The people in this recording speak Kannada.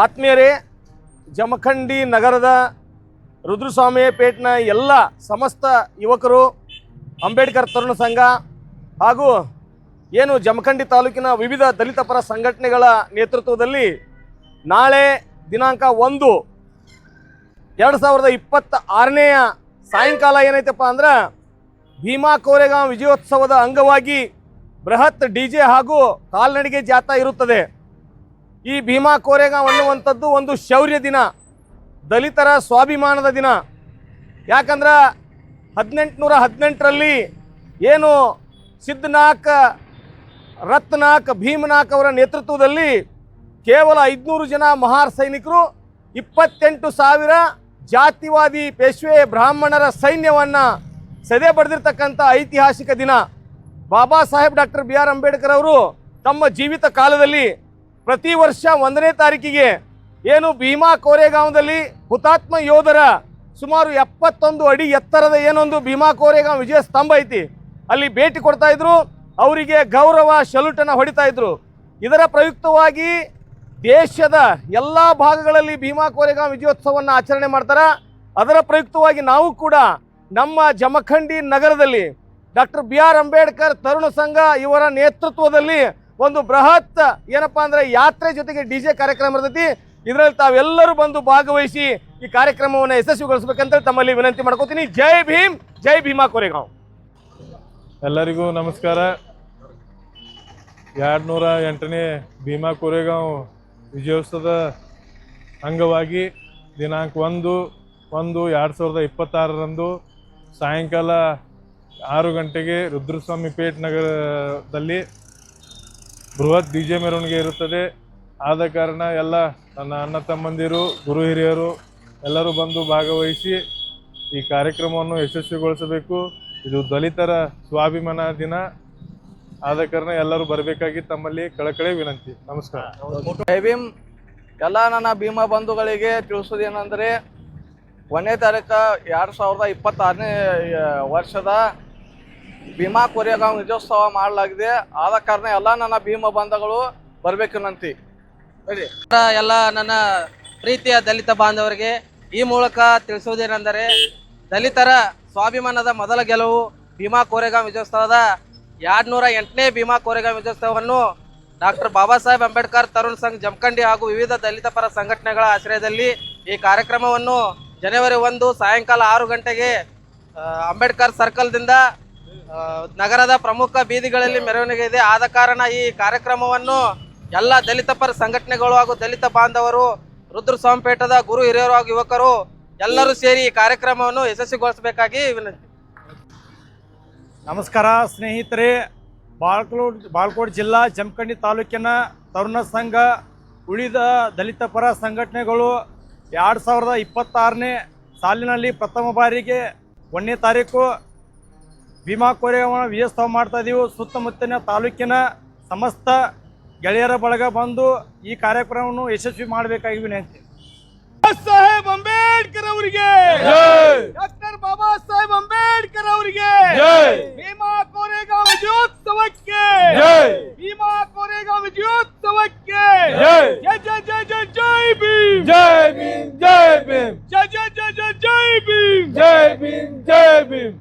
ಆತ್ಮೀಯರೇ, ಜಮಖಂಡಿ ನಗರದ ರುದ್ರಸ್ವಾಮಿ ಪೇಟ್ನ ಎಲ್ಲ ಸಮಸ್ತ ಯುವಕರು, ಅಂಬೇಡ್ಕರ್ ತರುಣ ಸಂಘ ಹಾಗೂ ಏನು ಜಮಖಂಡಿ ತಾಲೂಕಿನ ವಿವಿಧ ದಲಿತ ಪರ ಸಂಘಟನೆಗಳ ನೇತೃತ್ವದಲ್ಲಿ ನಾಳೆ ದಿನಾಂಕ 1/2026 ಸಾಯಂಕಾಲ ಏನೈತಪ್ಪ ಅಂದ್ರೆ ಭೀಮಾ ಕೋರೆಗಾಂವ್ ವಿಜಯೋತ್ಸವದ ಅಂಗವಾಗಿ ಬೃಹತ್ DJ ಹಾಗೂ ಕಾಲ್ನಡಿಗೆ ಜಾಥಾ ಇರುತ್ತದೆ. ಈ ಭೀಮಾ ಕೋರೆಗಾಂವ್ ಅನ್ನುವಂಥದ್ದು ಒಂದು ಶೌರ್ಯ ದಿನ, ದಲಿತರ ಸ್ವಾಭಿಮಾನದ ದಿನ. ಯಾಕಂದ್ರೆ 1818ರಲ್ಲಿ ಏನು ಸಿದ್ಧನಾಕ್, ರತ್ನಾಕ್, ಭೀಮನಾಕ್ ಅವರ ನೇತೃತ್ವದಲ್ಲಿ ಕೇವಲ 500 ಜನ ಮಹಾರ್ ಸೈನಿಕರು 28,000 ಜಾತಿವಾದಿ ಪೇಶ್ವೆ ಬ್ರಾಹ್ಮಣರ ಸೈನ್ಯವನ್ನು ಸದೆ ಬಡಿದಿರ್ತಕ್ಕಂಥ ಐತಿಹಾಸಿಕ ದಿನ. ಬಾಬಾ ಸಾಹೇಬ್ ಡಾಕ್ಟರ್ BR ಅಂಬೇಡ್ಕರ್ ಅವರು ತಮ್ಮ ಜೀವಿತ ಕಾಲದಲ್ಲಿ ಪ್ರತಿ ವರ್ಷ 1ನೇ ತಾರೀಕಿಗೆ ಏನು ಭೀಮಾ ಕೋರೆಗಾಂವ್ದಲ್ಲಿ ಹುತಾತ್ಮ ಯೋಧರ ಸುಮಾರು 71 ಅಡಿ ಎತ್ತರದ ಏನೊಂದು ಭೀಮಾ ಕೋರೆಗಾಂವ್ ವಿಜಯ ಸ್ತಂಭ ಐತಿ, ಅಲ್ಲಿ ಭೇಟಿ ಕೊಡ್ತಾ ಇದ್ರು, ಅವರಿಗೆ ಗೌರವ ಶಲ್ಯೂಟನ್ನು ಹೊಡಿತಾ ಇದ್ರು. ಇದರ ಪ್ರಯುಕ್ತವಾಗಿ ದೇಶದ ಎಲ್ಲ ಭಾಗಗಳಲ್ಲಿ ಭೀಮಾ ಕೋರೆಗಾಂವ್ ವಿಜಯೋತ್ಸವವನ್ನು ಆಚರಣೆ ಮಾಡ್ತಾರೆ. ಅದರ ಪ್ರಯುಕ್ತವಾಗಿ ನಾವು ಕೂಡ ನಮ್ಮ ಜಮಖಂಡಿ ನಗರದಲ್ಲಿ ಡಾಕ್ಟರ್ BR ಅಂಬೇಡ್ಕರ್ ತರುಣ ಸಂಘ ಇವರ ನೇತೃತ್ವದಲ್ಲಿ ಒಂದು ಬೃಹತ್ ಏನಪ್ಪ ಅಂದರೆ ಯಾತ್ರೆ ಜೊತೆಗೆ DJ ಕಾರ್ಯಕ್ರಮ ಇರ್ತೈತಿ. ಇದರಲ್ಲಿ ತಾವೆಲ್ಲರೂ ಬಂದು ಭಾಗವಹಿಸಿ ಈ ಕಾರ್ಯಕ್ರಮವನ್ನು ಯಶಸ್ವಿಗೊಳಿಸಬೇಕಂತ ತಮ್ಮಲ್ಲಿ ವಿನಂತಿ ಮಾಡ್ಕೋತೀನಿ. ಜೈ ಭೀಮ್, ಜೈ ಭೀಮಾ ಕೋರೆಗಾಂವ್. ಎಲ್ಲರಿಗೂ ನಮಸ್ಕಾರ. 208ನೇ ಭೀಮಾ ಕೋರೆಗಾಂವ್ ವಿಜಯೋತ್ಸವದ ಅಂಗವಾಗಿ ದಿನಾಂಕ 1/1/2026 ಸಾಯಂಕಾಲ 6 ಗಂಟೆಗೆ ರುದ್ರಸ್ವಾಮಿ ಪೇಟ್ ನಗರದಲ್ಲಿ ಬೃಹತ್ DJ ಮೆರವಣಿಗೆ ಇರುತ್ತದೆ. ಆದ ಕಾರಣ ಎಲ್ಲ ನನ್ನ ಅಣ್ಣ ತಮ್ಮಂದಿರು, ಗುರು ಹಿರಿಯರು ಎಲ್ಲರೂ ಬಂದು ಭಾಗವಹಿಸಿ ಈ ಕಾರ್ಯಕ್ರಮವನ್ನು ಯಶಸ್ವಿಗೊಳಿಸಬೇಕು. ಇದು ದಲಿತರ ಸ್ವಾಭಿಮಾನ ದಿನ. ಆದ ಕಾರಣ ಎಲ್ಲರೂ ಬರಬೇಕಾಗಿ ತಮ್ಮಲ್ಲಿ ಕಳಕಳಿ ವಿನಂತಿ. ನಮಸ್ಕಾರ. ಜೈ ಭೀಮ್. ಎಲ್ಲ ನನ್ನ ಭೀಮಾ ಬಂಧುಗಳಿಗೆ ತಿಳಿಸೋದೇನೆಂದರೆ 1ನೇ ತಾರೀಕು 2026ನೇ ವರ್ಷದ ಭೀಮಾ ಕೋರೆಗಾಂವ್ ವಿಜಯೋತ್ಸವ ಮಾಡಲಾಗಿದೆ. ಆದ ಕಾರಣ ಎಲ್ಲ ನನ್ನ ಭೀಮಾ ಬಂಧುಗಳು ಬರಬೇಕು ವಿನಂತಿ. ಎಲ್ಲ ನನ್ನ ಪ್ರೀತಿಯ ದಲಿತ ಬಾಂಧವರಿಗೆ ಈ ಮೂಲಕ ತಿಳಿಸುವುದೇನೆಂದರೆ ದಲಿತರ ಸ್ವಾಭಿಮಾನದ ಮೊದಲ ಗೆಲುವು ಭೀಮಾ ಕೋರೆಗಾಂವ್ ವಿಜಯೋತ್ಸವದ 208ನೇ ಭೀಮಾ ಕೋರೆಗಾಂವ್ ವಿಜಯೋತ್ಸವವನ್ನು ಡಾಕ್ಟರ್ ಬಾಬಾ ಸಾಹೇಬ್ ಅಂಬೇಡ್ಕರ್ ತರುಣ್ ಸಂಘ್ ಜಮಖಂಡಿ ಹಾಗೂ ವಿವಿಧ ದಲಿತ ಪರ ಸಂಘಟನೆಗಳ ಆಶ್ರಯದಲ್ಲಿ ಈ ಕಾರ್ಯಕ್ರಮವನ್ನು ಜನವರಿ 1 ಸಾಯಂಕಾಲ 6 ಗಂಟೆಗೆ ಅಂಬೇಡ್ಕರ್ ಸರ್ಕಲ್ದಿಂದ ನಗರದ ಪ್ರಮುಖ ಬೀದಿಗಳಲ್ಲಿ ಮೆರವಣಿಗೆ ಇದೆ. ಆದ ಕಾರಣ ಈ ಕಾರ್ಯಕ್ರಮವನ್ನು ಎಲ್ಲ ದಲಿತ ಪರ ಸಂಘಟನೆಗಳು ಹಾಗೂ ದಲಿತ ಬಾಂಧವರು, ರುದ್ರಸ್ವಾಮಿಪೇಟದ ಗುರು ಹಿರಿಯರು ಹಾಗೂ ಯುವಕರು ಎಲ್ಲರೂ ಸೇರಿ ಈ ಕಾರ್ಯಕ್ರಮವನ್ನು ಯಶಸ್ವಿಗೊಳಿಸಬೇಕಾಗಿ ವಿನಂತಿ. ನಮಸ್ಕಾರ ಸ್ನೇಹಿತರೆ. ಬಾಗಲಕೋಟೆ ಜಿಲ್ಲಾ ಜಮಖಂಡಿ ತಾಲೂಕಿನ ತರುಣ ಸಂಘ, ಉಳಿದ ದಲಿತ ಪರ ಸಂಘಟನೆಗಳು 2026ನೇ ಸಾಲಿನಲ್ಲಿ ಪ್ರಥಮ ಬಾರಿಗೆ 1ನೇ ತಾರೀಕು ಭೀಮಾ ಕೋರೆಗಾಂವ್ ವಿಜಯೋತ್ಸವ ಮಾಡ್ತಾ ಇದ್ದೀವಿ. ಸುತ್ತಮುತ್ತಲಿನ ತಾಲೂಕಿನ ಸಮಸ್ತ ಗೆಳೆಯರ ಬಳಗ ಬಂದು ಈ ಕಾರ್ಯಕ್ರಮವನ್ನು ಯಶಸ್ವಿ ಮಾಡಬೇಕಾಗಿ ವಿನಂತಿ. ಸಾಹೇಬ್ ಅಂಬೇಡ್ಕರ್ ಅವರಿಗೆ, ಡಾಕ್ಟರ್ ಬಾಬಾ ಸಾಹೇಬ್ ಅಂಬೇಡ್ಕರ್ ಅವರಿಗೆ, ಭೀಮಾ ಕೋರೆಗಾಂವ್ ವಿಜಯೋತ್ಸವಕ್ಕೆ, ಭೀಮಾ ಕೋರೆಗಾಂವ್ ವಿಜಯೋತ್ಸವಕ್ಕೆ ಜೈ ಜೈ ಜೈ ಜೈ ಜೈ ಭೀಮ್, ಜೈ ಭೀಮ್, ಜೈ ಭೀಮ್, ಜೈ ಜೈ ಜೈ ಜೈ ಜೈ ಭೀಮ್, ಜೈ ಭೀಮ್, ಜೈ ಭೀಮ್.